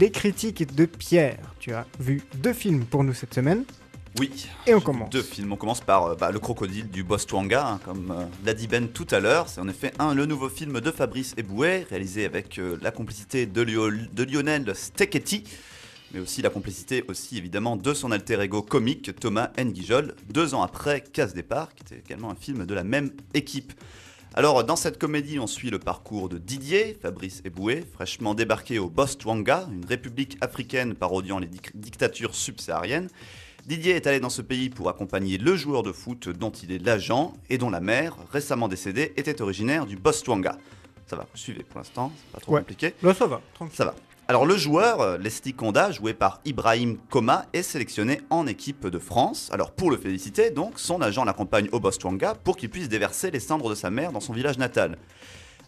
les critiques de Pierre. Tu as vu 2 films pour nous cette semaine. Oui, et on commence. 2 films. On commence par Le Crocodile du Boss Twanga, comme l'a dit Ben tout à l'heure. C'est en effet le nouveau film de Fabrice Eboué, réalisé avec la complicité de Lionel Steketty, mais aussi la complicité évidemment de son alter ego comique Thomas N'Guijol, 2 ans après Casse Départ, qui était également un film de la même équipe. Alors, dans cette comédie, on suit le parcours de Didier, Fabrice Eboué, fraîchement débarqué au Botswana, une république africaine parodiant les dictatures subsahariennes. Didier est allé dans ce pays pour accompagner le joueur de foot dont il est l'agent et dont la mère, récemment décédée, était originaire du Botswana. Ça va, vous suivez pour l'instant, c'est pas trop compliqué. Là, ça va, tranquille. Ça va. Alors le joueur, Leslie Conda, joué par Ibrahim Koma, est sélectionné en équipe de France. Alors pour le féliciter, donc, son agent l'accompagne au Botswana pour qu'il puisse déverser les cendres de sa mère dans son village natal.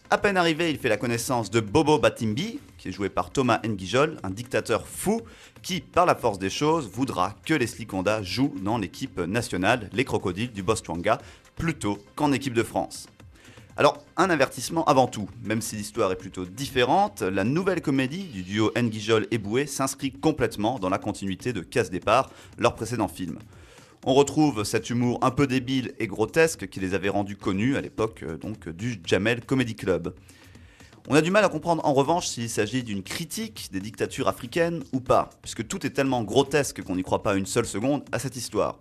À peine arrivé, il fait la connaissance de Bobo Batimbi, qui est joué par Thomas N'Guijol, un dictateur fou qui, par la force des choses, voudra que Leslie Conda joue dans l'équipe nationale, les Crocodiles du Botswana, plutôt qu'en équipe de France. Alors, un avertissement avant tout, même si l'histoire est plutôt différente, la nouvelle comédie du duo N'Guijol-Eboué s'inscrit complètement dans la continuité de Casse Départ, leur précédent film. On retrouve cet humour un peu débile et grotesque qui les avait rendus connus à l'époque du Jamel Comedy Club. On a du mal à comprendre en revanche s'il s'agit d'une critique des dictatures africaines ou pas, puisque tout est tellement grotesque qu'on n'y croit pas une seule seconde à cette histoire.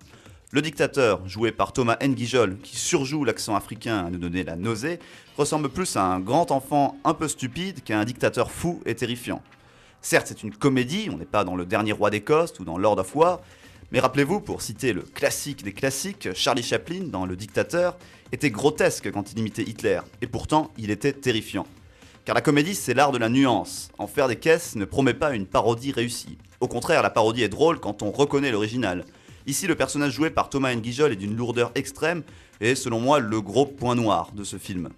Le dictateur, joué par Thomas N'Guijol, qui surjoue l'accent africain à nous donner la nausée, ressemble plus à un grand enfant un peu stupide qu'à un dictateur fou et terrifiant. Certes, c'est une comédie, on n'est pas dans Le Dernier Roi d'Écosse ou dans Lord of War, mais rappelez-vous, pour citer le classique des classiques, Charlie Chaplin, dans Le Dictateur, était grotesque quand il imitait Hitler, et pourtant il était terrifiant. Car la comédie, c'est l'art de la nuance. En faire des caisses ne promet pas une parodie réussie. Au contraire, la parodie est drôle quand on reconnaît l'original. Ici, le personnage joué par Thomas N'Guijol est d'une lourdeur extrême et est, selon moi, le gros point noir de ce film.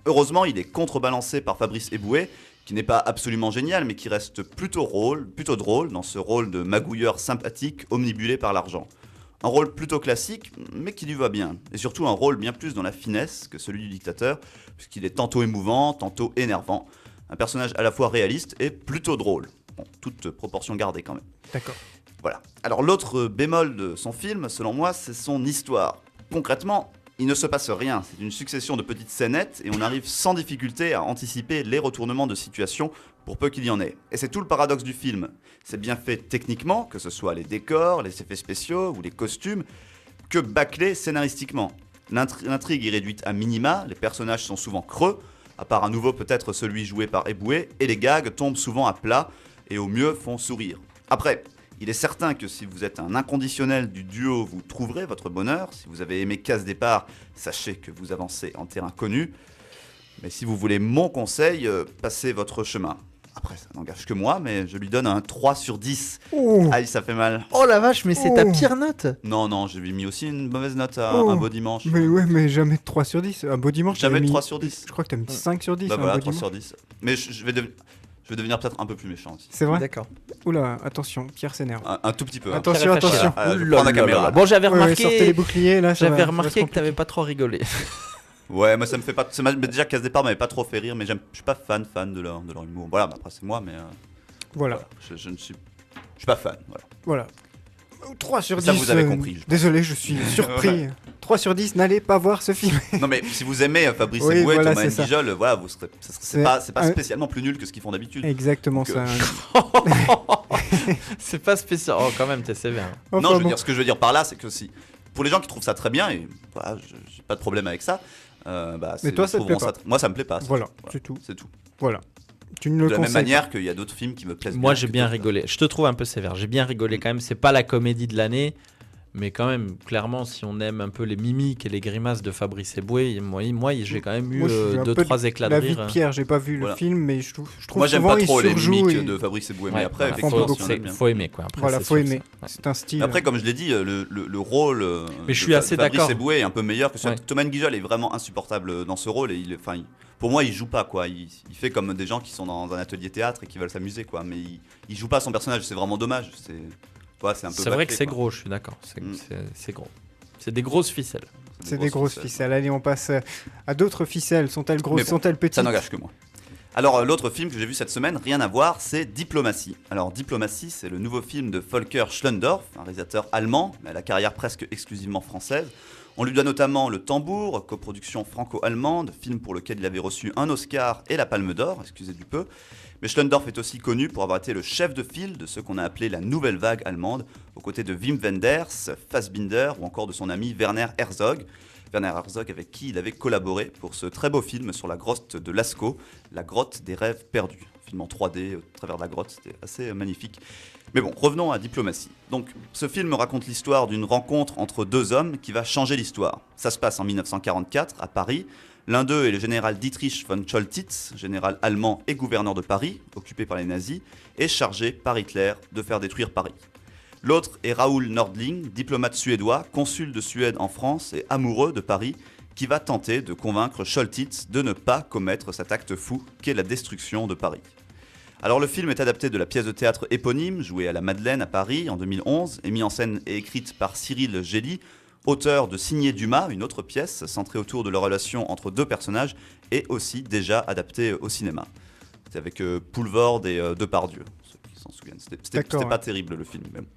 Heureusement, il est contrebalancé par Fabrice Eboué, qui n'est pas absolument génial, mais qui reste plutôt drôle dans ce rôle de magouilleur sympathique, omnibulé par l'argent. Un rôle plutôt classique, mais qui lui va bien. Et surtout un rôle bien plus dans la finesse que celui du dictateur, puisqu'il est tantôt émouvant, tantôt énervant. Un personnage à la fois réaliste et plutôt drôle. Bon, toute proportion gardée quand même. D'accord. Voilà. Alors l'autre bémol de son film, selon moi, c'est son histoire. Concrètement, il ne se passe rien. C'est une succession de petites scénettes et on arrive sans difficulté à anticiper les retournements de situation pour peu qu'il y en ait. Et c'est tout le paradoxe du film. C'est bien fait techniquement, que ce soit les décors, les effets spéciaux ou les costumes, que bâclé scénaristiquement. L'intrigue est réduite à minima, les personnages sont souvent creux, à part à nouveau peut-être celui joué par Eboué, et les gags tombent souvent à plat et au mieux font sourire. Après, il est certain que si vous êtes un inconditionnel du duo, vous trouverez votre bonheur. Si vous avez aimé Casse Départ, sachez que vous avancez en terrain connu. Mais si vous voulez mon conseil, passez votre chemin. Après, ça n'engage que moi, mais je lui donne un 3 sur 10. Ouh. Aïe, ça fait mal. Oh la vache, mais c'est ta pire note. Non, je lui ai mis aussi une mauvaise note à Un Beau Dimanche. Mais ouais, mais jamais de 3 sur 10. Un Beau Dimanche, Jamais de mis... 3 sur 10. Je crois que t'as mis 5 sur 10. Bah Un voilà, Beau 3 Dimanche. sur 10. Mais je vais devenir peut-être un peu plus méchant aussi. C'est vrai. D'accord. Oula, attention, Pierre s'énerve. Un tout petit peu. Attention, attention. Je prends la caméra. Bon, j'avais Ouais, sortez les remarqué, boucliers là. ça va se que compliquer. t'avais pas trop rigolé. Ouais, moi ça me fait pas. Déjà, Casse Départ m'avait pas trop fait rire, mais je suis pas fan de leur humour. Voilà, bah, après c'est moi, mais. Voilà. Je ne suis pas fan. Voilà. 3 sur 10. Ça, vous avez compris, je pense. Désolé, je suis surpris. 3 sur 10, n'allez pas voir ce film. Non, mais si vous aimez Fabrice Oui, Eboué, voilà, Thomas c'est ça. N'Guijol, voilà, c'est pas spécialement plus nul que ce qu'ils font d'habitude. Exactement Donc, ça. C'est pas spécial. Oh, quand même, t'es sévère. Enfin, Non, bon. ce que je veux dire par là, c'est que si. Pour les gens qui trouvent ça très bien, et voilà, j'ai pas de problème avec ça. Mais toi, ça te plaît pas. Moi, ça me plaît pas. Voilà, tout. c'est tout. C'est tout. Voilà. Tu ne De le la même conseilles manière qu'il y a d'autres films qui me plaisent bien. Moi, j'ai que bien d'autres. rigolé. Je te trouve un peu sévère. J'ai bien rigolé quand même. C'est pas la comédie de l'année, mais quand même, clairement, si on aime un peu les mimiques et les grimaces de Fabrice Eboué, moi j'ai quand même eu Moi, je suis un peu 2-3 éclats de La vie rire. de Pierre, j'ai pas vu Voilà. le film, mais je trouve Moi, j'aime souvent pas trop il les surjoue mimiques et- de Fabrice Eboué, mais Ouais, après, voilà, effectivement, faut- si on aime bien. faut aimer quoi. Après, Voilà, c'est faut sûr, aimer. ça. Ouais. C'est un style. Après, comme je l'ai dit, le rôle Mais je de suis assez Fabrice d'accord. Eboué est un peu meilleur que celui Ouais. de Thomas N'Guijol est vraiment insupportable dans ce rôle. Et pour moi, il joue pas, quoi. Il fait comme des gens qui sont dans un atelier théâtre et qui veulent s'amuser, quoi. Mais il joue pas son personnage, c'est vraiment dommage. C'est un peu C'est vrai bâclé, que c'est quoi. gros, je suis d'accord. Mm. C'est gros. C'est des grosses ficelles. C'est des grosses ficelles. Allez, on passe à d'autres ficelles. Sont-elles grosses, Mais bon, sont-elles petites? Ça n'engage que moi. Alors l'autre film que j'ai vu cette semaine, rien à voir, c'est Diplomatie. Alors Diplomatie, c'est le nouveau film de Volker Schlöndorff, un réalisateur allemand, mais à la carrière presque exclusivement française. On lui doit notamment Le Tambour, coproduction franco-allemande, film pour lequel il avait reçu un Oscar et la Palme d'Or, excusez du peu. Mais Schlöndorff est aussi connu pour avoir été le chef de file de ce qu'on a appelé la nouvelle vague allemande, aux côtés de Wim Wenders, Fassbinder ou encore de son ami Werner Herzog. Werner Herzog avec qui il avait collaboré pour ce très beau film sur la grotte de Lascaux, la grotte des rêves perdus. Un film en 3D au travers de la grotte, c'était assez magnifique. Mais bon, revenons à Diplomatie. Donc, ce film raconte l'histoire d'une rencontre entre deux hommes qui va changer l'histoire. Ça se passe en 1944 à Paris. L'un d'eux est le général Dietrich von Choltitz, général allemand et gouverneur de Paris, occupé par les nazis, et chargé par Hitler de faire détruire Paris. L'autre est Raoul Nordling, diplomate suédois, consul de Suède en France et amoureux de Paris, qui va tenter de convaincre Choltitz de ne pas commettre cet acte fou qu'est la destruction de Paris. Alors le film est adapté de la pièce de théâtre éponyme, jouée à la Madeleine à Paris en 2011, et mis en scène et écrite par Cyril Gély, auteur de Signé Dumas, une autre pièce centrée autour de la relation entre deux personnages, et aussi déjà adaptée au cinéma. C'était avec Poulvord et Depardieu, ceux qui s'en souviennent. C'était pas terrible le film, mais bon.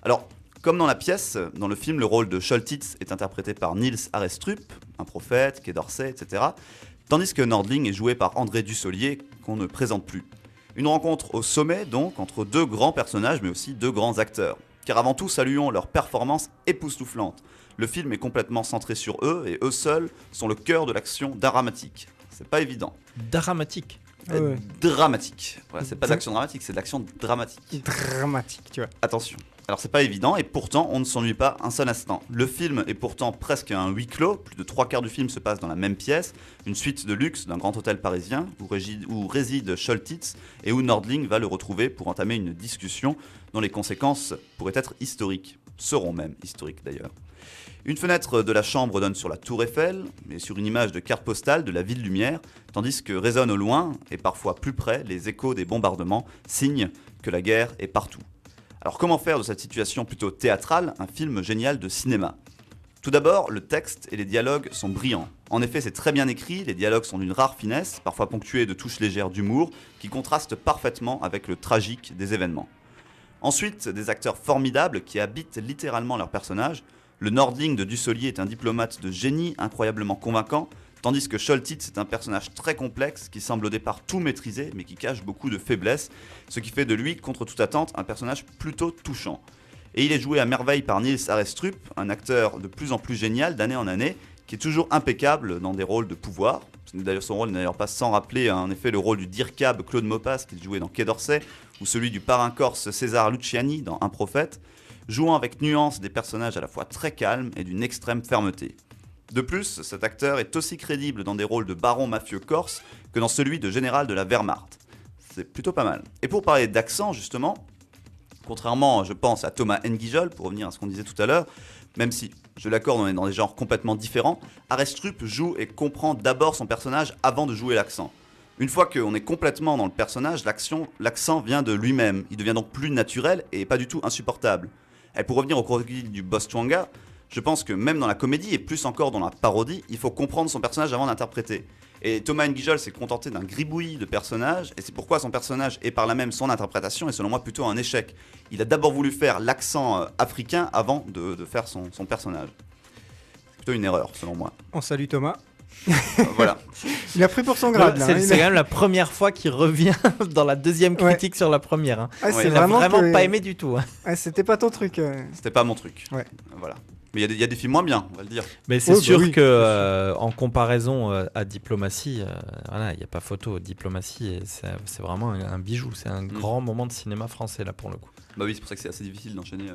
Alors, comme dans la pièce, dans le film, le rôle de Choltitz est interprété par Niels Arestrup, un prophète, Quai d'Orsay, etc. Tandis que Nordling est joué par André Dussolier, qu'on ne présente plus. Une rencontre au sommet, donc, entre deux grands personnages, mais aussi deux grands acteurs. Car avant tout, saluons leur performance époustouflante. Le film est complètement centré sur eux, et eux seuls sont le cœur de l'action dramatique. C'est pas évident. Dramatique. Ouais. Dramatique. Voilà, c'est pas d'action dramatique, c'est de l'action dramatique. Dramatique, tu vois. Attention. Alors c'est pas évident et pourtant on ne s'ennuie pas un seul instant. Le film est pourtant presque un huis clos, plus de 3/4 du film se passe dans la même pièce, une suite de luxe d'un grand hôtel parisien où réside Choltitz et où Nordling va le retrouver pour entamer une discussion dont les conséquences pourraient être historiques, seront même historiques d'ailleurs. Une fenêtre de la chambre donne sur la tour Eiffel, mais sur une image de carte postale de la ville lumière, tandis que résonnent au loin, et parfois plus près, les échos des bombardements, signe que la guerre est partout. Alors comment faire de cette situation plutôt théâtrale un film génial de cinéma ? Tout d'abord, le texte et les dialogues sont brillants. En effet, c'est très bien écrit, les dialogues sont d'une rare finesse, parfois ponctués de touches légères d'humour, qui contrastent parfaitement avec le tragique des événements. Ensuite, des acteurs formidables qui habitent littéralement leurs personnages. Le Nordling de Dussolier est un diplomate de génie incroyablement convaincant, tandis que Choltitz est un personnage très complexe qui semble au départ tout maîtriser, mais qui cache beaucoup de faiblesses, ce qui fait de lui, contre toute attente, un personnage plutôt touchant. Et il est joué à merveille par Niels Arestrup, un acteur de plus en plus génial d'année en année, qui est toujours impeccable dans des rôles de pouvoir. D'ailleurs, son rôle n'est d'ailleurs pas sans rappeler en effet le rôle du Dirkab Claude Maupas qu'il jouait dans Quai d'Orsay, ou celui du parrain corse César Luciani dans Un prophète, jouant avec nuance des personnages à la fois très calmes et d'une extrême fermeté. De plus, cet acteur est aussi crédible dans des rôles de baron mafieux corse que dans celui de général de la Wehrmacht. C'est plutôt pas mal. Et pour parler d'accent, justement, contrairement, je pense, à Thomas N'Gijol, pour revenir à ce qu'on disait tout à l'heure, même si, je l'accorde, on est dans des genres complètement différents, Arestrup joue et comprend d'abord son personnage avant de jouer l'accent. Une fois qu'on est complètement dans le personnage, l'accent vient de lui-même. Il devient donc plus naturel et pas du tout insupportable. Et pour revenir au crocodile du Boss Chwanga, je pense que même dans la comédie, et plus encore dans la parodie, il faut comprendre son personnage avant d'interpréter. Et Thomas N'Gijol s'est contenté d'un gribouillis de personnage, et c'est pourquoi son personnage et par là même son interprétation est selon moi plutôt un échec. Il a d'abord voulu faire l'accent africain avant de faire son personnage. C'est plutôt une erreur selon moi. On salue Thomas. Voilà. Il a pris pour son grade. Là, C'est quand même la première fois qu'il revient dans la deuxième critique sur la première. Hein. Ah, c'est Il a vraiment que... pas aimé du tout. Hein. Ah, c'était pas ton truc. C'était pas mon truc. Ouais. Voilà. Mais il y a des films moins bien, on va le dire. Mais c'est sûr que en comparaison à Diplomatie, voilà, il n'y a pas photo. Diplomatie, c'est vraiment un bijou. C'est un grand moment de cinéma français là pour le coup. Bah oui, c'est pour ça que c'est assez difficile d'enchaîner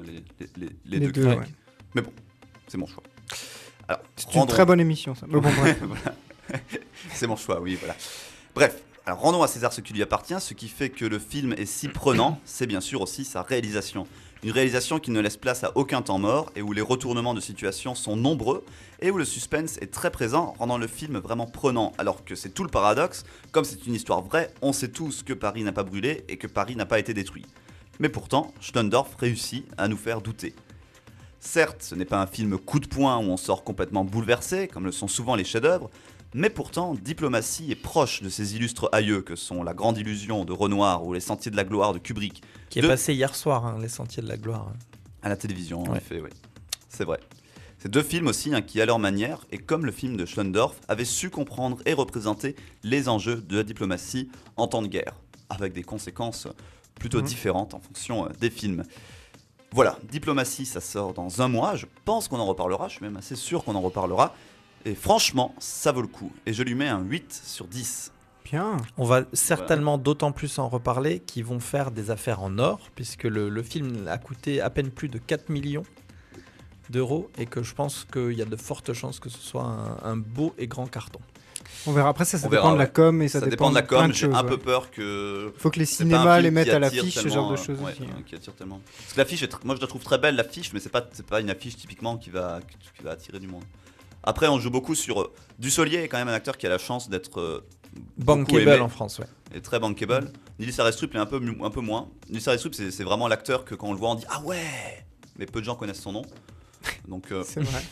les deux. Ouais. Mais bon, c'est mon choix. Alors, c'est une très bonne émission, ça. Bon, bref. Voilà. C'est mon choix, oui, voilà. Bref, alors rendons à César ce qui lui appartient. Ce qui fait que le film est si prenant, c'est bien sûr aussi sa réalisation. Une réalisation qui ne laisse place à aucun temps mort et où les retournements de situation sont nombreux et où le suspense est très présent, rendant le film vraiment prenant. Alors que c'est tout le paradoxe, comme c'est une histoire vraie, on sait tous que Paris n'a pas brûlé et que Paris n'a pas été détruit. Mais pourtant, Schlöndorff réussit à nous faire douter. Certes, ce n'est pas un film coup de poing où on sort complètement bouleversé, comme le sont souvent les chefs-d'œuvre, Mais pourtant, Diplomatie est proche de ses illustres aïeux que sont La Grande Illusion de Renoir ou Les Sentiers de la Gloire de Kubrick, Qui est passé hier soir, hein, Les Sentiers de la Gloire. à la télévision, en Ouais. effet, oui. C'est vrai. Ces deux films aussi, hein, qui à leur manière, et comme le film de Schlendorf, avaient su comprendre et représenter les enjeux de la diplomatie en temps de guerre, avec des conséquences plutôt différentes en fonction des films. Voilà, Diplomatie, ça sort dans un mois, je pense qu'on en reparlera, je suis même assez sûr qu'on en reparlera, et franchement, ça vaut le coup, et je lui mets un 8 sur 10. Bien. On va certainement d'autant plus en reparler qu'ils vont faire des affaires en or, puisque le film a coûté à peine plus de 4 millions d'euros, et que je pense qu'il y a de fortes chances que ce soit un beau et grand carton. On verra. Après, ça On dépend verra, de la ouais. com et ça dépend de la plein com, de j'ai choses, un ouais. peu peur que... Faut que les c'est pas un cinémas film les qui mettent à attire l'affiche, ce genre de tellement, choses ouais, aussi. hein. qui attire tellement. Parce que l'affiche, moi je la trouve très belle, l'affiche, mais c'est pas une affiche typiquement qui va attirer du monde. Après, on joue beaucoup sur... Dussolier est quand même un acteur qui a la chance d'être beaucoup Bankable aimé en France, ouais. et très bankable. Nils Arestrup est un peu moins. Nils Arestrup, c'est vraiment l'acteur que quand on le voit, on dit « Ah ouais !» Mais peu de gens connaissent son nom. Donc, C'est vrai.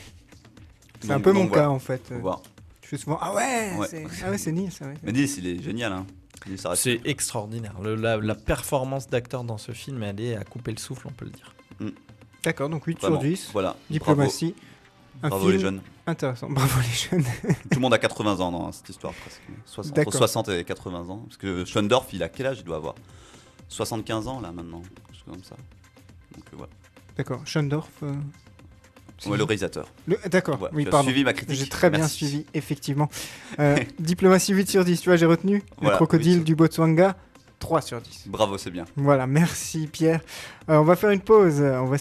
C'est donc- un peu donc mon voilà, cas en fait. faut voir. Je fais souvent ah ouais, Ouais. c'est Nils. Ouais. Mais Nils, il est génial. Hein. Nils Arestrup. C'est extraordinaire. La performance d'acteur dans ce film, elle est à couper le souffle, on peut le dire. D'accord, donc 8 Vraiment, sur 10. Voilà. Diplomatie. Un Bravo film les jeunes. intéressant. Bravo les jeunes. Tout le monde a 80 ans dans cette histoire presque. Entre D'accord. 60 et 80 ans. Parce que Schlendorf, il a quel âge il doit avoir 75 ans là maintenant. Quelque chose comme ça. Donc voilà. D'accord. Schendorf. Ouais, le réalisateur. D'accord. Voilà, Oui, tu as pardon. suivi ma critique. J'ai très bien Merci. suivi, effectivement. Diplomatie 8 sur 10, tu vois, j'ai retenu. Voilà, le crocodile 8 sur- du Botswana, 3 sur 10. Bravo, c'est bien. Voilà, merci Pierre. On va faire une pause. On va